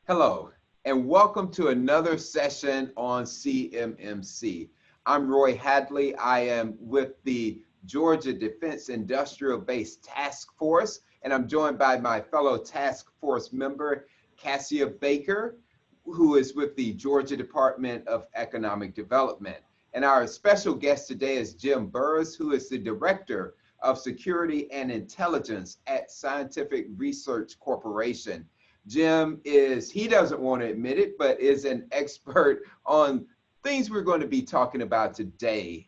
Hello, and welcome to another session on CMMC. I'm Roy Hadley. I am with the Georgia Defense Industrial Base Task Force, and I'm joined by my fellow task force member, Cassia Baker, who is with the Georgia Department of Economic Development. And our special guest today is Jim Burris, who is the Director of Security and Intelligence at Scientific Research Corporation. Jim he doesn't want to admit it, but is an expert on things we're going to be talking about today,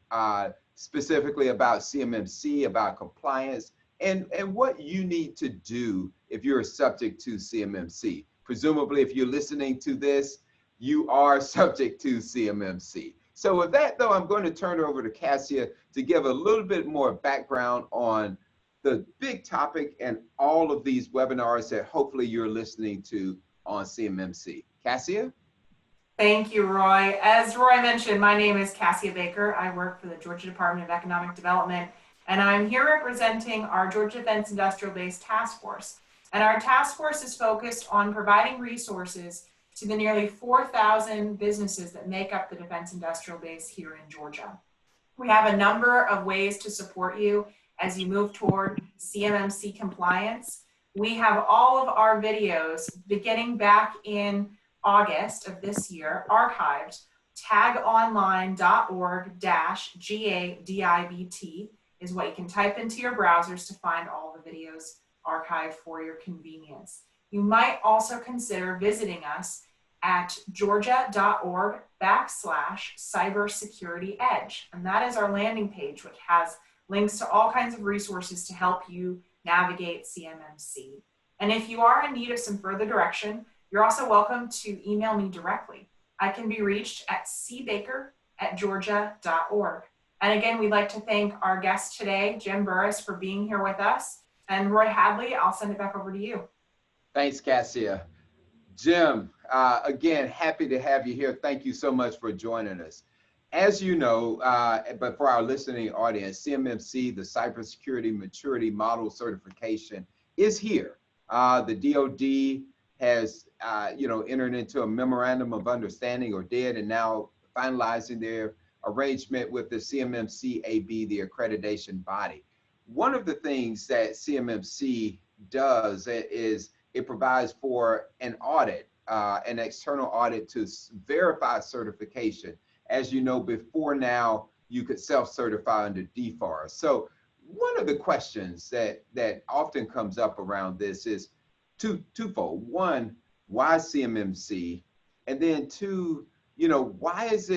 specifically about CMMC, about compliance, and what you need to do if you're subject to CMMC. Presumably, if you're listening to this, you are subject to CMMC. So with that, though, I'm going to turn it over to Cassia to give a little bit more background on the big topic and all of these webinars that hopefully you're listening to on CMMC. Cassia? Thank you, Roy. As Roy mentioned, my name is Cassia Baker. I work for the Georgia Department of Economic Development, and I'm here representing our Georgia Defense Industrial Base Task Force. And our task force is focused on providing resources to the nearly 4,000 businesses that make up the Defense Industrial Base here in Georgia. We have a number of ways to support you as you move toward CMMC compliance. We have all of our videos beginning back in August of this year archived. tagonline.org-GADIBT is what you can type into your browsers to find all the videos archived for your convenience. You might also consider visiting us at georgia.org/cybersecurity-edge. And that is our landing page, which has links to all kinds of resources to help you navigate CMMC. And if you are in need of some further direction, you're also welcome to email me directly. I can be reached at cbaker@georgia.org. And again, we'd like to thank our guest today, Jim Burris, for being here with us. And Roy Hadley, I'll send it back over to you. Thanks, Cassia. Jim, again, happy to have you here. Thank you so much for joining us. As you know, but for our listening audience, CMMC, the Cybersecurity Maturity Model Certification, is here. The DoD has, entered into a memorandum of understanding, or did, and now finalizing their arrangement with the CMMC AB, the accreditation body. One of the things that CMMC does is it provides for an audit, an external audit to verify certification. As you know, before now, you could self-certify under DFAR. So one of the questions that often comes up around this is twofold. One, why CMMC? And then two, why is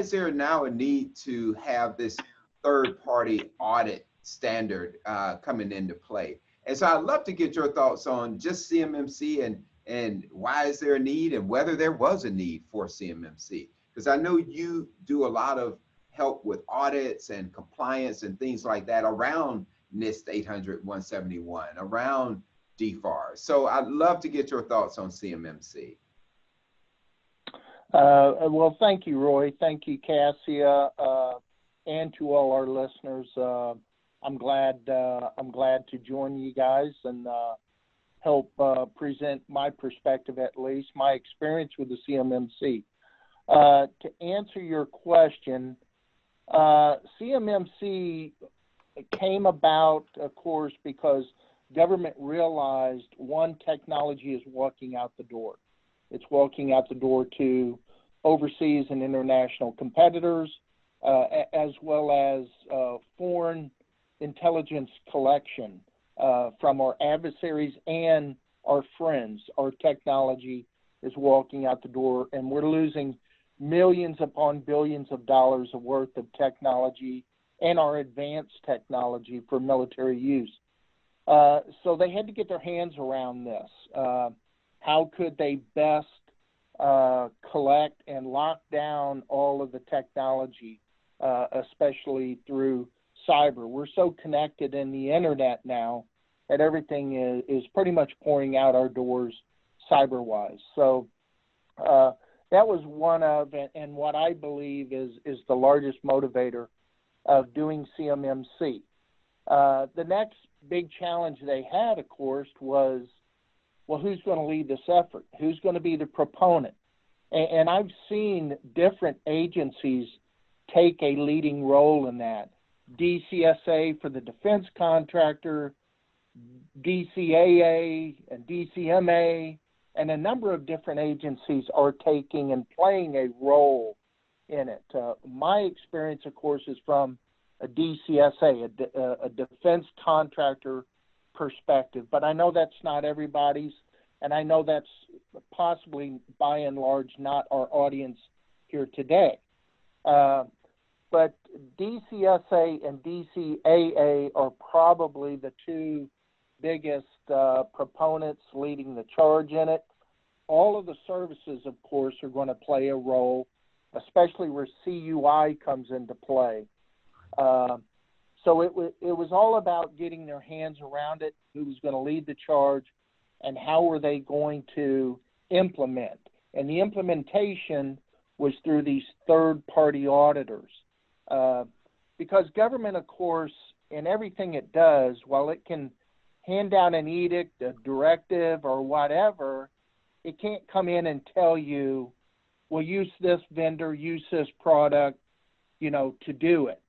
there now a need to have this third-party audit standard coming into play? And so I'd love to get your thoughts on just CMMC and why is there a need and whether there was a need for CMMC. Because I know you do a lot of help with audits and compliance and things like that around NIST 800-171, around DFAR. So I'd love to get your thoughts on CMMC. Well, thank you, Roy. Thank you, Cassia, and to all our listeners. I'm glad to join you guys and help present my perspective, at least my experience with the CMMC. To answer your question, CMMC came about, of course, because government realized one, technology is walking out the door. It's walking out the door to overseas and international competitors, as well as foreign intelligence collection from our adversaries and our friends. Our technology is walking out the door, and we're losing millions upon billions of dollars of worth of technology and our advanced technology for military use. So they had to get their hands around this. How could they best collect and lock down all of the technology, especially through cyber? We're so connected in the internet now that everything is pretty much pouring out our doors cyber-wise. So that was one of, and what I believe is the largest motivator of doing CMMC. The next big challenge they had, of course, was well, who's going to lead this effort? Who's going to be the proponent? And I've seen different agencies take a leading role in that. DCSA for the defense contractor, DCAA and DCMA, and a number of different agencies are taking and playing a role in it. My experience, of course, is from a DCSA, a defense contractor perspective, but I know that's not everybody's, and I know that's possibly, by and large, not our audience here today. But DCSA and DCAA are probably the two biggest proponents leading the charge in it. All of the services, of course, are going to play a role, especially where CUI comes into play. So it was all about getting their hands around it, who was going to lead the charge, and how were they going to implement. And the implementation was through these third-party auditors. Because government, of course, in everything it does, while it can hand down an edict, a directive, or whatever, it can't come in and tell you, well, use this vendor, use this product, to do it.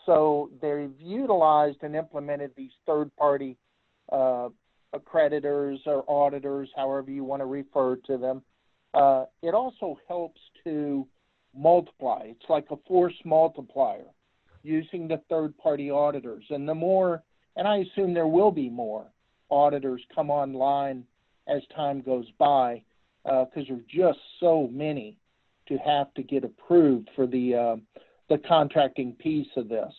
So they've utilized and implemented these third-party accreditors or auditors, however you want to refer to them. It also helps to multiply. It's like a force multiplier using the third-party auditors. And the more, and I assume there will be more auditors come online as time goes by, because there are just so many to have to get approved for the contracting piece of this.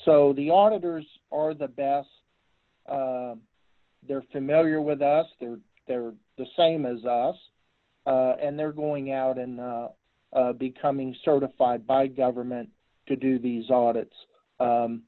So the auditors are the best. They're familiar with us. They're the same as us, and they're going out and becoming certified by government to do these audits. I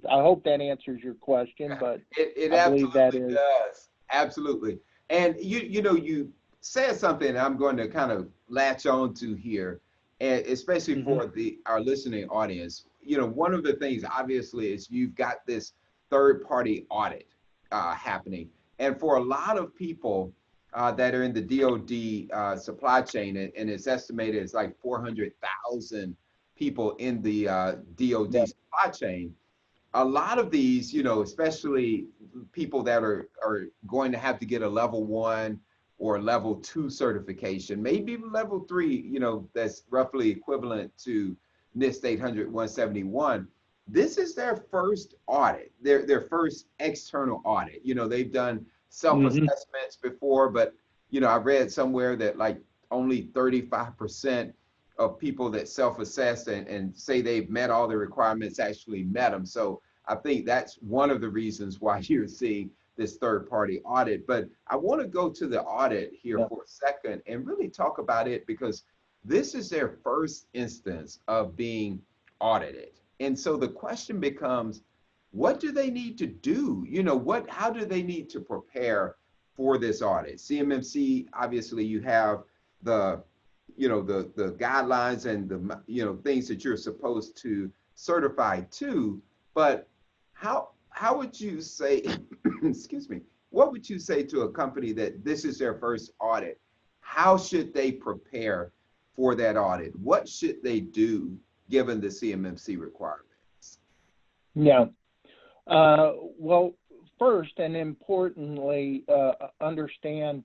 hope that answers your question, but it I believe that absolutely is. does. Absolutely. And you said something I'm going to kind of latch on to here, and especially for our listening audience. One of the things obviously is you've got this third-party audit happening. And for a lot of people that are in the DoD supply chain, and it's estimated it's like 400,000 people in the DoD supply chain, a lot of these, especially people that are going to have to get a level 1 or level 2 certification, maybe even level 3, that's roughly equivalent to NIST 800-171. This is their first audit, their first external audit. They've done self-assessments before, but, I read somewhere that like only 35% of people that self-assess and say they've met all the requirements actually met them. So I think that's one of the reasons why you're seeing this third-party audit. But I want to go to the audit here for a second and really talk about it, because this is their first instance of being audited. And so the question becomes, what do they need to do? How do they need to prepare for this audit? CMMC, obviously you have the guidelines and the things that you're supposed to certify to, but how would you say, excuse me, what would you say to a company that this is their first audit? How should they prepare for that audit? What should they do given the CMMC requirements? Yeah. Well, first and importantly, understand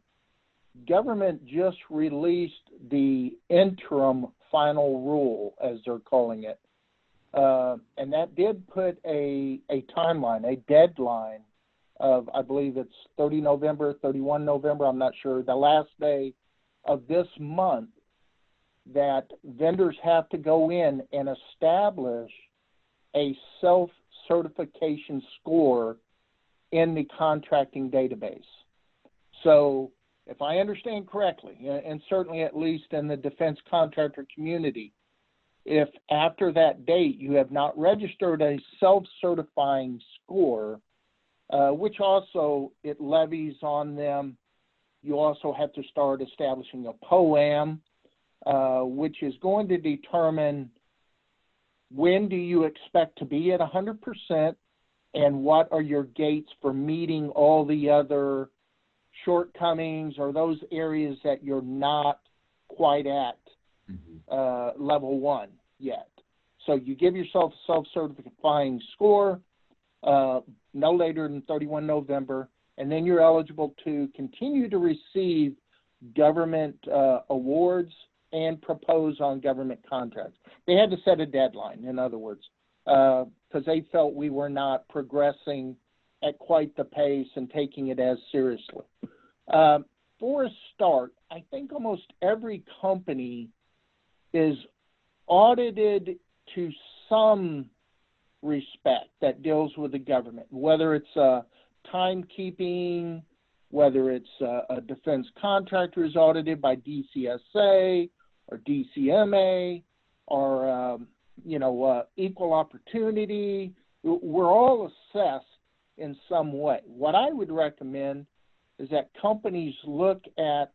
government just released the interim final rule, as they're calling it. And that did put a timeline, a deadline of, I believe it's 30 November, 31 November, I'm not sure, the last day of this month, that vendors have to go in and establish a self-certification score in the contracting database. So if I understand correctly, and certainly at least in the defense contractor community, if after that date you have not registered a self-certifying score, which also it levies on them, you also have to start establishing a POAM, which is going to determine when do you expect to be at 100% and what are your gates for meeting all the other shortcomings or those areas that you're not quite at level 1 yet. So you give yourself a self-certifying score no later than 31 November, and then you're eligible to continue to receive government awards and propose on government contracts. They had to set a deadline, in other words, because they felt we were not progressing at quite the pace and taking it as seriously. For a start, I think almost every company is audited to some respect that deals with the government, whether it's timekeeping, whether it's a defense contractor is audited by DCSA or DCMA, or equal opportunity. We're all assessed in some way. What I would recommend is that companies look at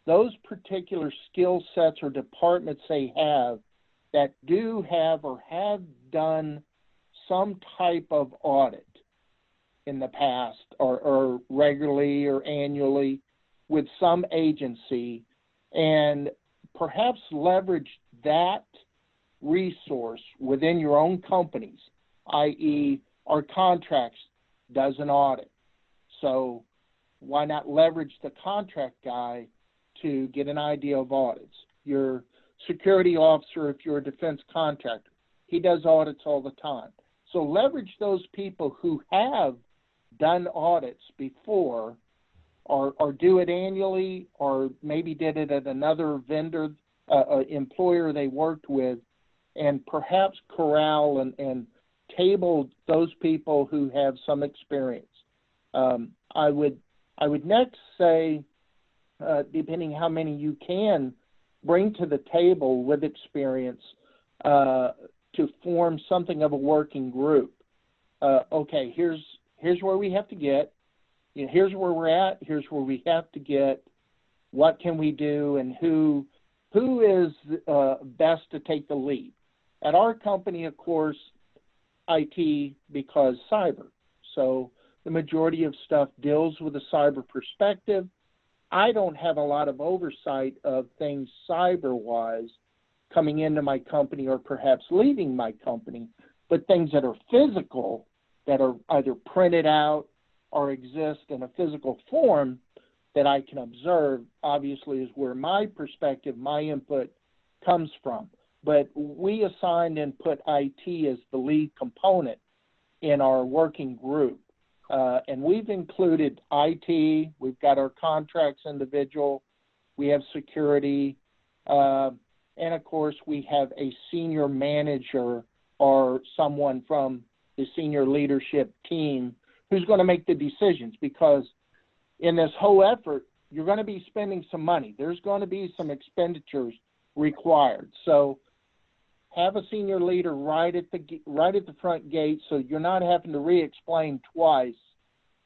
those particular skill sets or departments they have that do have or have done some type of audit in the past, or regularly or annually with some agency, and perhaps leverage that resource within your own companies, i.e. our contracts does an audit. So why not leverage the contract guy to get an idea of audits? Your security officer, if you're a defense contractor, he does audits all the time. So leverage those people who have done audits before, or do it annually, or maybe did it at another vendor, employer they worked with, and perhaps corral and table those people who have some experience. I would next say, depending how many you can bring to the table with experience, to form something of a working group. Okay, here's where we have to get. Here's where we're at. Here's where we have to get. What can we do, and who is best to take the lead? At our company, of course, IT, because cyber. So the majority of stuff deals with a cyber perspective. I don't have a lot of oversight of things cyber-wise coming into my company or perhaps leaving my company, but things that are physical, that are either printed out or exist in a physical form that I can observe, obviously is where my perspective, my input comes from. But we assigned and put IT as the lead component in our working group. And we've included IT, we've got our contracts individual, we have security, and of course we have a senior manager or someone from the senior leadership team who's going to make the decisions, because in this whole effort, you're going to be spending some money. There's going to be some expenditures required. So have a senior leader right at the front gate, so you're not having to re-explain twice,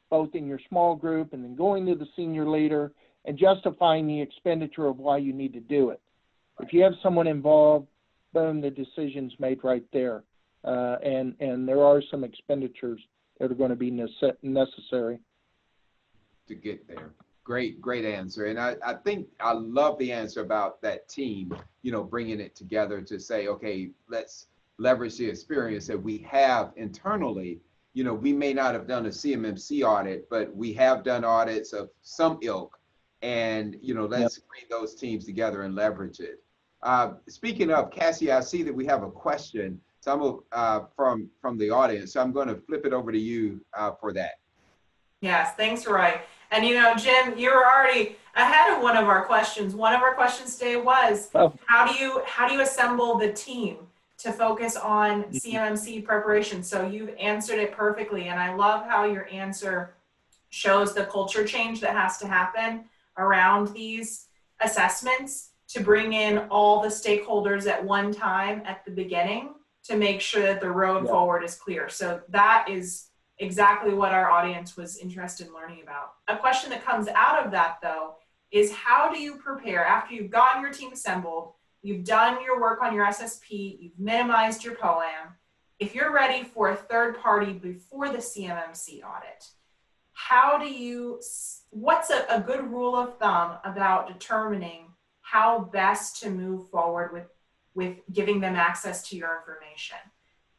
both in your small group and then going to the senior leader and justifying the expenditure of why you need to do it. If you have someone involved, boom, the decision's made right there. And there are some expenditures that are going to be necessary to get there. Great answer. And I think I love the answer about that team, bringing it together to say, okay, let's leverage the experience that we have internally. We may not have done a CMMC audit, but we have done audits of some ilk, and, let's bring those teams together and leverage it. Speaking of, Cassie, I see that we have a question. So I'm from the audience. So I'm going to flip it over to you for that. Yes, thanks, Roy. And Jim, you were already ahead of one of our questions. One of our questions today was, how do you assemble the team to focus on CMMC preparation? So you've answered it perfectly, and I love how your answer shows the culture change that has to happen around these assessments to bring in all the stakeholders at one time at the beginning to make sure that the road forward is clear. So that is exactly what our audience was interested in learning about. A question that comes out of that, though, is how do you prepare after you've gotten your team assembled, you've done your work on your SSP, you've minimized your POAM, if you're ready for a third party before the CMMC audit, what's a good rule of thumb about determining how best to move forward with giving them access to your information?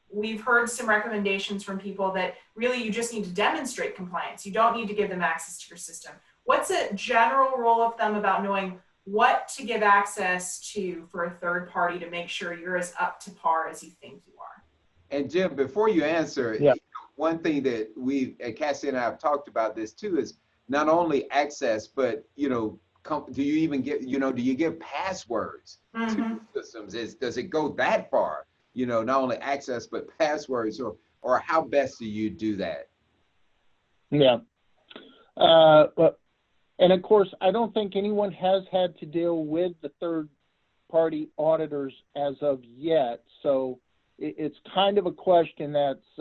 We've heard some recommendations from people that really you just need to demonstrate compliance. You don't need to give them access to your system. What's a general rule of thumb about knowing what to give access to for a third party to make sure you're as up to par as you think you are? And Jim, before you answer, Yeah. one thing that Cassie and I have talked about this too, is not only access, but, do you even get, do you give passwords to systems? Does it go that far? Not only access, but passwords, or how best do you do that? Yeah. And of course, I don't think anyone has had to deal with the third-party auditors as of yet. So it's kind of a question that's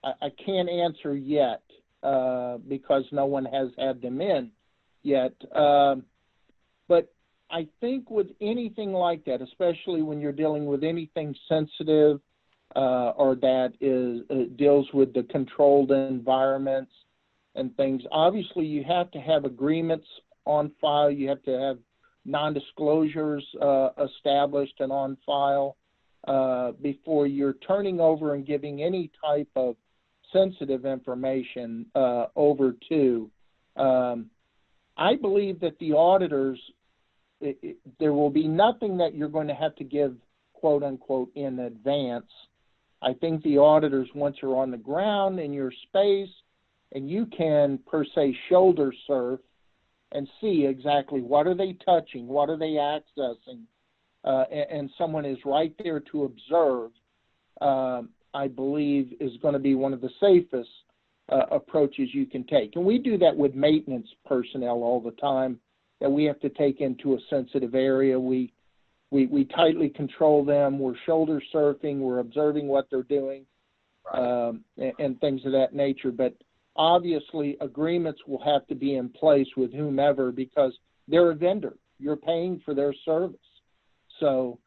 I can't answer yet because no one has had them in yet. But I think with anything like that, especially when you're dealing with anything sensitive or that deals with the controlled environments and things, obviously you have to have agreements on file. You have to have non-disclosures established and on file before you're turning over and giving any type of sensitive information over to. I believe that the auditors, there will be nothing that you're going to have to give, quote unquote, in advance. I think the auditors, once you're on the ground in your space, and you can, per se, shoulder surf and see exactly what are they touching, what are they accessing, and someone is right there to observe, I believe is going to be one of the safest approaches you can take. And we do that with maintenance personnel all the time, that we have to take into a sensitive area. We tightly control them. We're shoulder surfing. We're observing what they're doing, Right. and things of that nature. But obviously, agreements will have to be in place with whomever because they're a vendor. You're paying for their service. So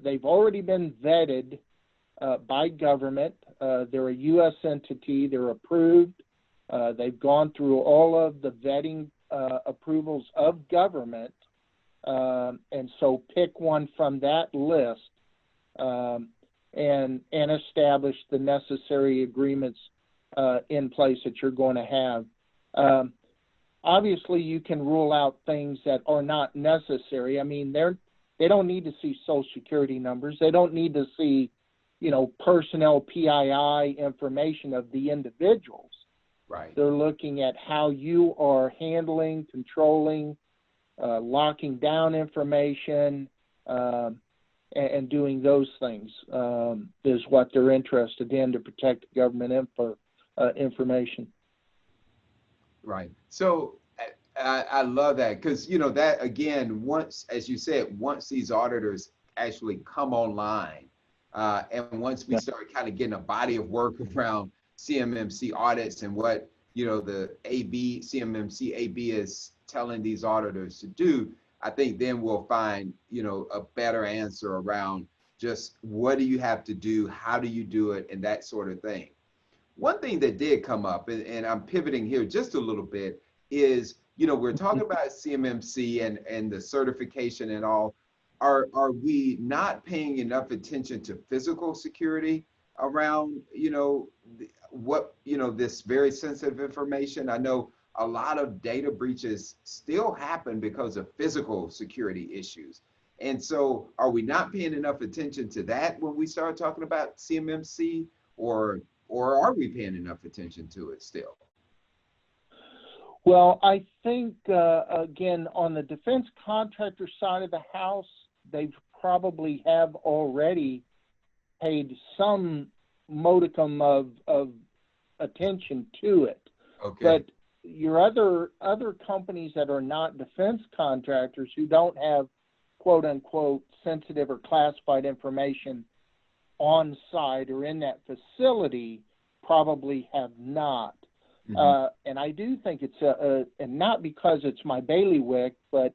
they've already been vetted by government. They're a U.S. entity. They're approved. They've gone through all of the vetting approvals of government. And so pick one from that list and establish the necessary agreements in place that you're going to have. Obviously, you can rule out things that are not necessary. I mean, they don't need to see Social Security numbers. They don't need to see, personnel PII information of the individuals. Right. They're looking at how you are handling, controlling, locking down information, and doing those things is what they're interested in to protect government information. Right. So I love that because, that again, once, as you said, once these auditors actually come online, and once we start kind of getting a body of work around CMMC audits and what, the CMMC AB is telling these auditors to do, I think then we'll find, a better answer around just what do you have to do, how do you do it, and that sort of thing. One thing that did come up, and I'm pivoting here just a little bit, is, we're talking about CMMC and the certification and all. Are we not paying enough attention to physical security around, this very sensitive information? I know a lot of data breaches still happen because of physical security issues. And so are we not paying enough attention to that when we start talking about CMMC, or are we paying enough attention to it still? Well, I think, again, on the defense contractor side of the house, they probably have already paid some modicum of attention to it. Okay. But your other companies that are not defense contractors who don't have quote unquote sensitive or classified information on site or in that facility probably have not. And I do think it's and not because it's my bailiwick, but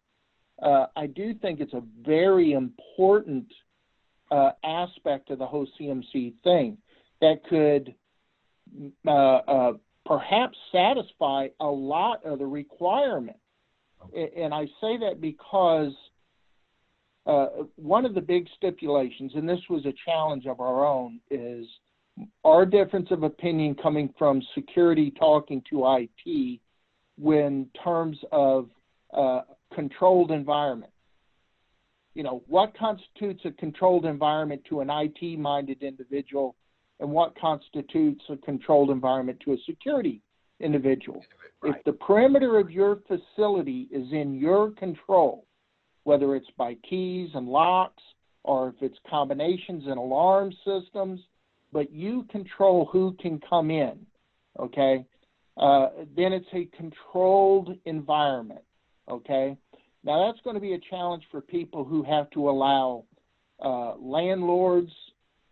I do think it's a very important aspect of the whole CMC thing that could perhaps satisfy a lot of the requirements. And I say that because one of the big stipulations, and this was a challenge of our own, is our difference of opinion coming from security talking to IT when terms of controlled environment. You know, what constitutes a controlled environment to an IT-minded individual, and what constitutes a controlled environment to a security individual. Right. If the perimeter of your facility is in your control, whether it's by keys and locks, or if it's combinations and alarm systems, but you control who can come in, okay, then it's a controlled environment, okay? Now, that's going to be a challenge for people who have to allow landlords,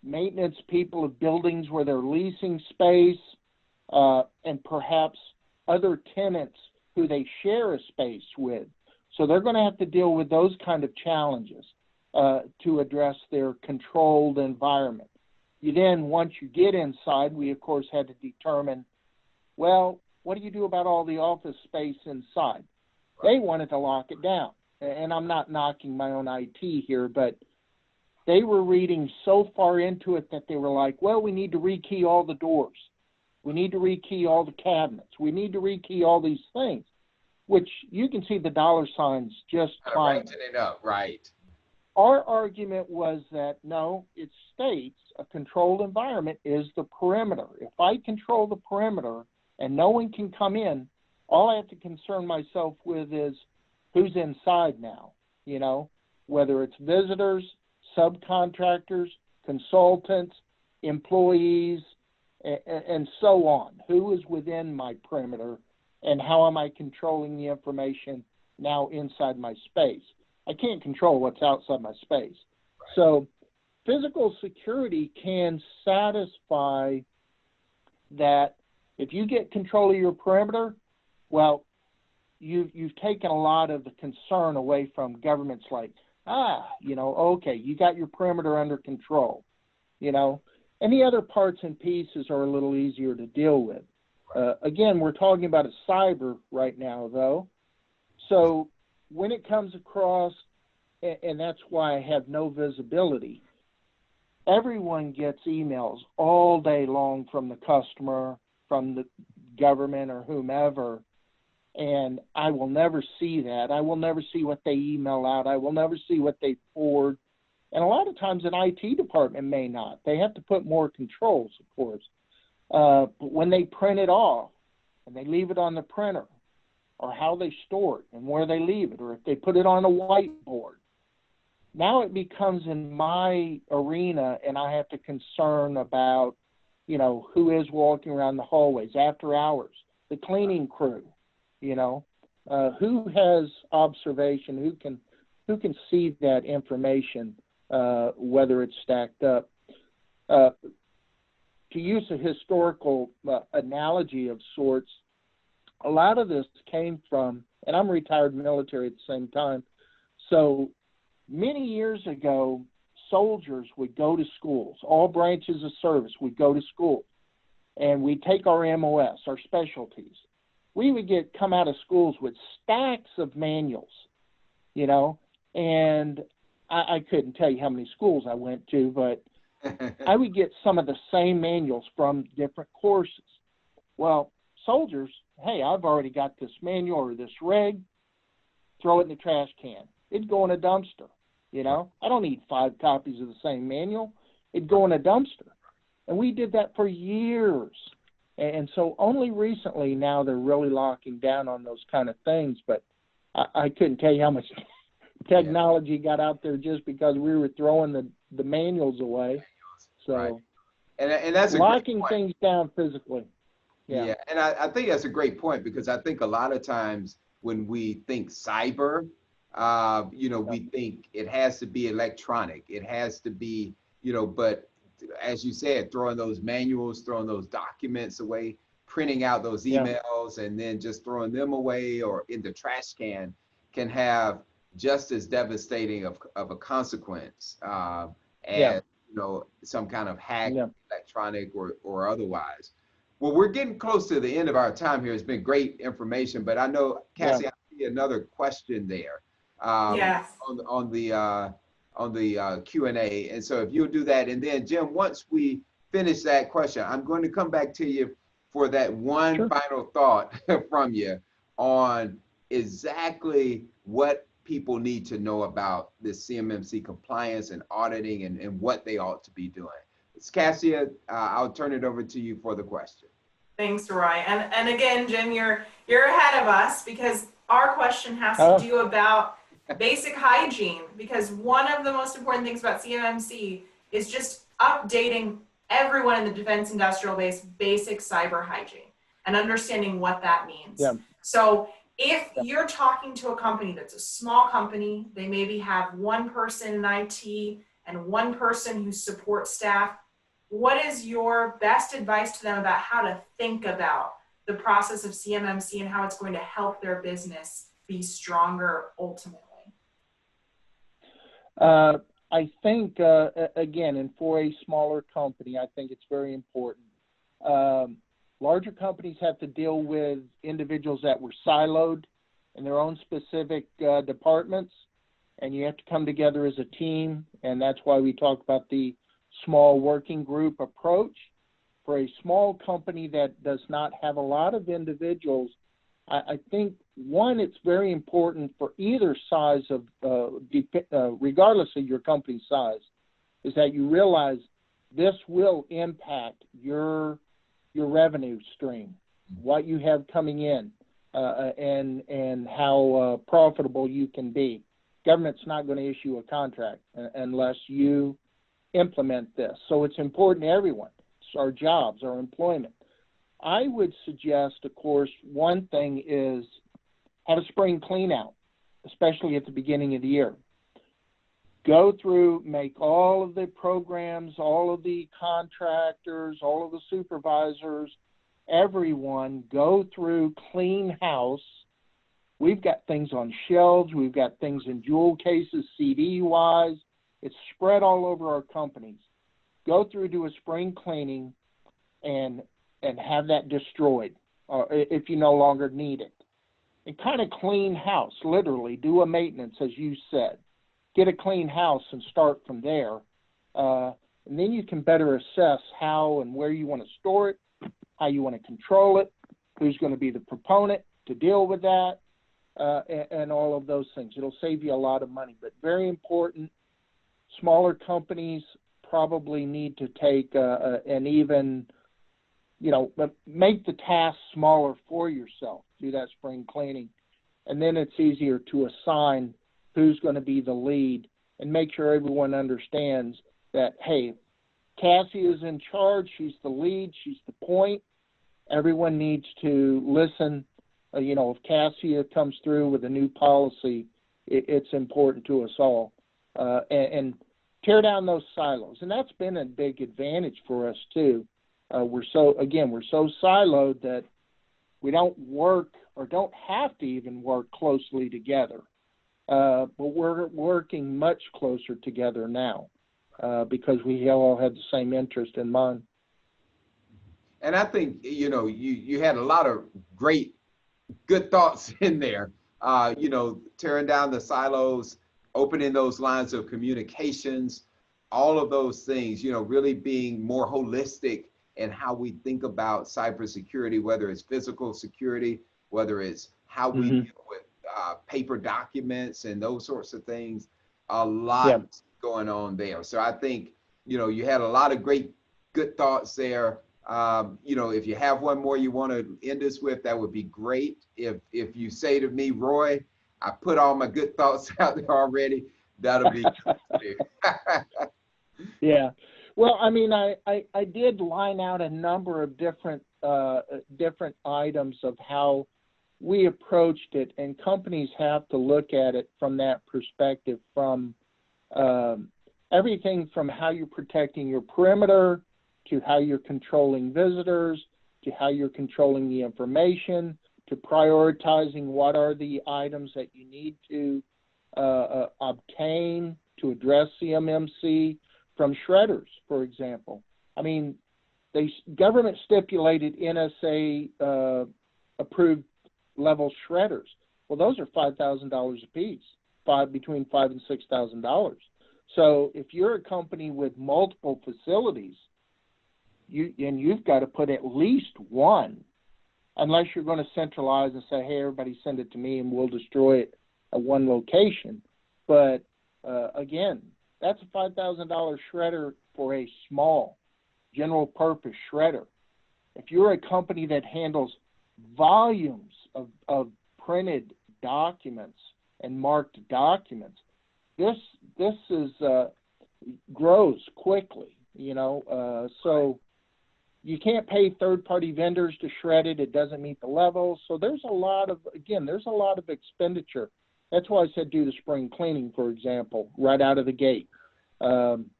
maintenance people of buildings where they're leasing space, and perhaps other tenants who they share a space with. So they're going to have to deal with those kind of challenges to address their controlled environment. You then, once you get inside, we of course had to determine, well, what do you do about all the office space inside? They wanted to lock it down. And I'm not knocking my own IT here, but they were reading so far into it that they were like, well, we need to rekey all the doors. We need to rekey all the cabinets. We need to rekey all these things, which you can see the dollar signs just climbing. Ratcheting it up, right. Our argument was that, no, it states a controlled environment is the perimeter. If I control the perimeter and no one can come in, all I have to concern myself with is who's inside now, you know, whether it's visitors, subcontractors, consultants, employees, and so on. Who is within my perimeter, and how am I controlling the information now inside my space? I can't control what's outside my space. Right. So physical security can satisfy that. If you get control of your perimeter, well, you've taken a lot of the concern away from governments like, you know, okay, you got your perimeter under control, you know, and the other parts and pieces are a little easier to deal with. Again, we're talking about a cyber right now, though. So when it comes across, and that's why I have no visibility, everyone gets emails all day long from the customer, from the government or whomever, and I will never see that. I will never see what they email out. I will never see what they forward. And a lot of times an IT department may not. They have to put more controls, of course. But when they print it off and they leave it on the printer, or how they store it and where they leave it, or if they put it on a whiteboard, now it becomes in my arena, and I have to concern about, you know, who is walking around the hallways after hours, the cleaning crew, you know, who has observation, who can see that information, whether it's stacked up. To use a historical analogy of sorts, a lot of this came from, and I'm retired military at the same time, so many years ago, soldiers would go to schools, all branches of service would go to school, and we'd take our MOS, our specialties. We would come out of schools with stacks of manuals, you know, and I couldn't tell you how many schools I went to, but I would get some of the same manuals from different courses. Well, soldiers, hey, I've already got this manual or this reg, throw it in the trash can. It'd go in a dumpster, you know. I don't need 5 copies of the same manual. It'd go in a dumpster. And we did that for years. And so only recently now they're really locking down on those kind of things. But I couldn't tell you how much technology got out there just because we were throwing the manuals away. So, right. And that's locking things down physically. Yeah, and I think that's a great point, because I think a lot of times when we think cyber, you know, we think it has to be electronic. It has to be, you know, but as you said, throwing those manuals, throwing those documents away, printing out those emails, and then just throwing them away or in the trash can can have just as devastating of a consequence as, you know, some kind of hack, electronic or otherwise. Well, we're getting close to the end of our time here. It's been great information, but I know, Cassie, Yeah. I see another question there Yes. on the Q&A. And so if you'll do that, and then Jim, once we finish that question, I'm going to come back to you for that one Sure. final thought from you on exactly what people need to know about this CMMC compliance and auditing and what they ought to be doing. Cassia, I'll turn it over to you for the question. Thanks, Roy. And again, Jim, you're ahead of us because our question has to do about basic hygiene, because one of the most important things about CMMC is just updating everyone in the defense industrial base basic cyber hygiene and understanding what that means. Yeah. So if you're talking to a company that's a small company, they maybe have one person in IT and one person who supports staff, what is your best advice to them about how to think about the process of CMMC and how it's going to help their business be stronger ultimately? I think, again, and for a smaller company, I think it's very important. Larger companies have to deal with individuals that were siloed in their own specific departments, and you have to come together as a team, and that's why we talk about the small working group approach. For a small company that does not have a lot of individuals, I think, one, it's very important for either size of, regardless of your company size, is that you realize this will impact your revenue stream, what you have coming in, and how profitable you can be. Government's not going to issue a contract unless you implement this. So it's important to everyone. It's our jobs, our employment. I would suggest, of course, one thing is have a spring clean out, especially at the beginning of the year. Go through, make all of the programs, all of the contractors, all of the supervisors, everyone go through, clean house. We've got things on shelves. We've got things in jewel cases, CD-wise. It's spread all over our companies. Go through, do a spring cleaning, and have that destroyed, or if you no longer need it. And kind of clean house, literally. Do a maintenance, as you said. Get a clean house and start from there. And then you can better assess how and where you want to store it, how you want to control it, who's going to be the proponent to deal with that, and all of those things. It'll save you a lot of money, but very important. Smaller companies probably need to take an even, make the task smaller for yourself. Do that spring cleaning. And then it's easier to assign who's going to be the lead and make sure everyone understands that, hey, Cassie is in charge. She's the lead. She's the point. Everyone needs to listen. If Cassia comes through with a new policy, it's important to us all. And tear down those silos. And that's been a big advantage for us, too. We're so siloed that we don't work or don't have to even work closely together. But we're working much closer together now because we all have the same interest in mind. And I think, you had a lot of good thoughts in there, tearing down the silos, opening those lines of communications, all of those things, really being more holistic in how we think about cybersecurity, whether it's physical security, whether it's how we deal with paper documents and those sorts of things. A lot going on there. So I think, you had a lot of good thoughts there. If you have one more you want to end us with, that would be great. If you say to me, Roy, I put all my good thoughts out there already, that'll be good. Yeah. Well, I mean, I did line out a number of different items of how we approached it, and companies have to look at it from that perspective, from everything from how you're protecting your perimeter to how you're controlling visitors to how you're controlling the information to prioritizing what are the items that you need to obtain to address CMMC from shredders, for example. I mean, government stipulated NSA approved level shredders. Well, those are $5,000 a piece, between $5,000 and $6,000. So if you're a company with multiple facilities, you've got to put at least one, unless you're going to centralize and say, hey, everybody send it to me and we'll destroy it at one location. But again, that's a $5,000 shredder for a small general purpose shredder. If you're a company that handles volumes of printed documents and marked documents, this is grows quickly, so you can't pay third-party vendors to shred it. It doesn't meet the level. So there's a lot of expenditure. That's why I said do the spring cleaning, for example, right out of the gate. And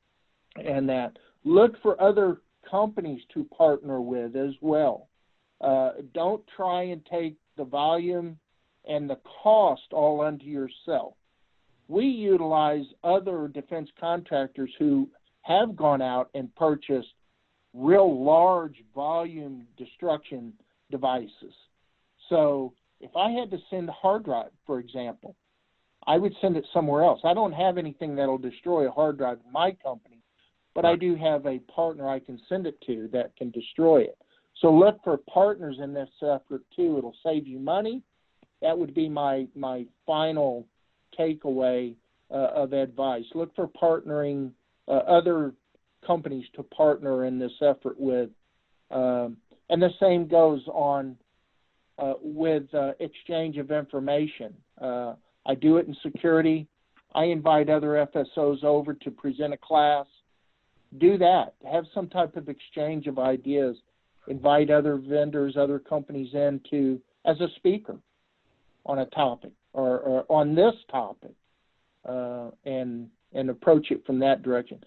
that look for other companies to partner with as well. Don't try and take the volume and the cost all unto yourself. We utilize other defense contractors who have gone out and purchased real large volume destruction devices. So if I had to send a hard drive, for example, I would send it somewhere else. I don't have anything that'll destroy a hard drive in my company, but I do have a partner I can send it to that can destroy it. So look for partners in this effort too. It'll save you money. That would be my final takeaway of advice. Look for partnering other companies to partner in this effort with. And the same goes on with exchange of information. I do it in security. I invite other FSOs over to present a class. Do that. Have some type of exchange of ideas. Invite other vendors, other companies in as a speaker on a topic or on this topic, and approach it from that direction.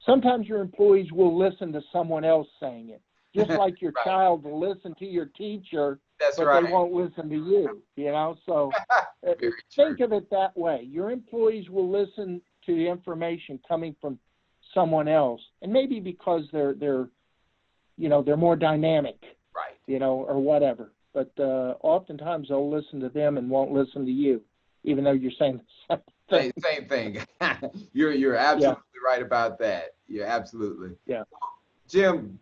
Sometimes your employees will listen to someone else saying it, just like your child will listen to your teacher, but they won't listen to you, So think of it that way. Your employees will listen to the information coming from someone else, and maybe because they're more dynamic, right? Or whatever. But oftentimes they'll listen to them and won't listen to you, even though you're saying the same thing. Same thing. You're absolutely right about that. You're absolutely. Yeah. Jim,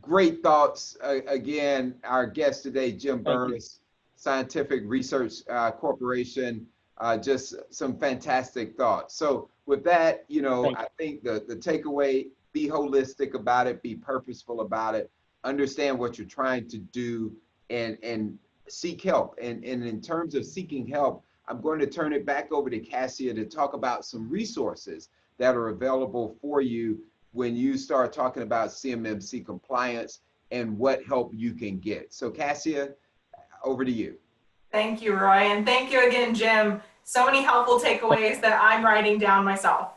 great thoughts. Again, our guest today, Jim Burris, Scientific Research Corporation. Just some fantastic thoughts. So with that, I think the takeaway, be holistic about it, be purposeful about it, understand what you're trying to do, and seek help. And in terms of seeking help, I'm going to turn it back over to Cassia to talk about some resources that are available for you when you start talking about CMMC compliance and what help you can get. So Cassia, over to you. Thank you, Roy. And thank you again, Jim. So many helpful takeaways that I'm writing down myself.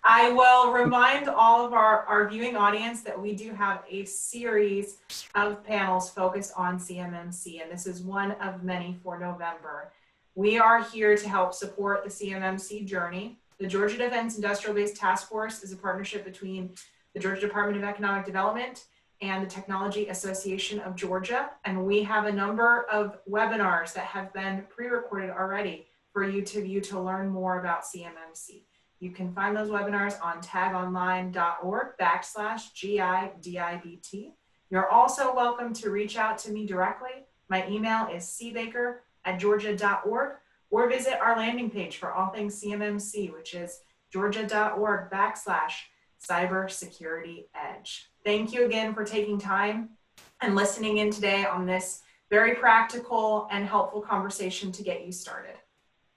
I will remind all of our viewing audience that we do have a series of panels focused on CMMC, and this is one of many for November. We are here to help support the CMMC journey. The Georgia Defense Industrial Base Task Force is a partnership between the Georgia Department of Economic Development and the Technology Association of Georgia, and we have a number of webinars that have been pre-recorded already for you to view to learn more about CMMC. You can find those webinars on tagonline.org/GIDIBT. You're also welcome to reach out to me directly. My email is cbaker@georgia.org, or visit our landing page for all things CMMC, which is georgia.org/cybersecurity edge. Thank you again for taking time and listening in today on this very practical and helpful conversation to get you started.